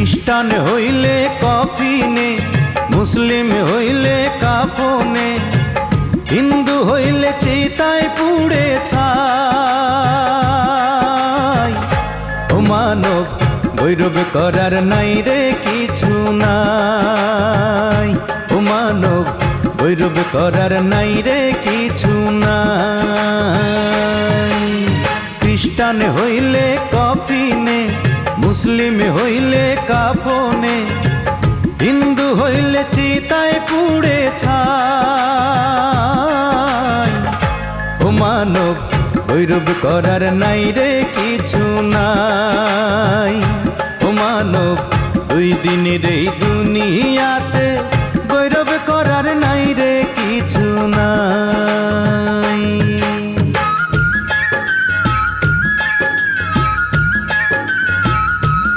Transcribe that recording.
খ্রিস্টান হইলে কফিনে, মুসলিম হইলে কাফনে, হিন্দু হইলে চিতায় পুড়ে ছাই। ও মানব গৌরব করার নাই রে কিছু নাই, ও মানব গৌরব করার নাই রে কিছু নাই। খ্রিস্টান হইলে কফিনে, মুসলিম হইলে কাফনে, হিন্দু হইলে চিতায় পুড়ে ছাই। ও মানব গৌরব করার নাই রে কিছু নাই, ও মানব দুই দিনের এই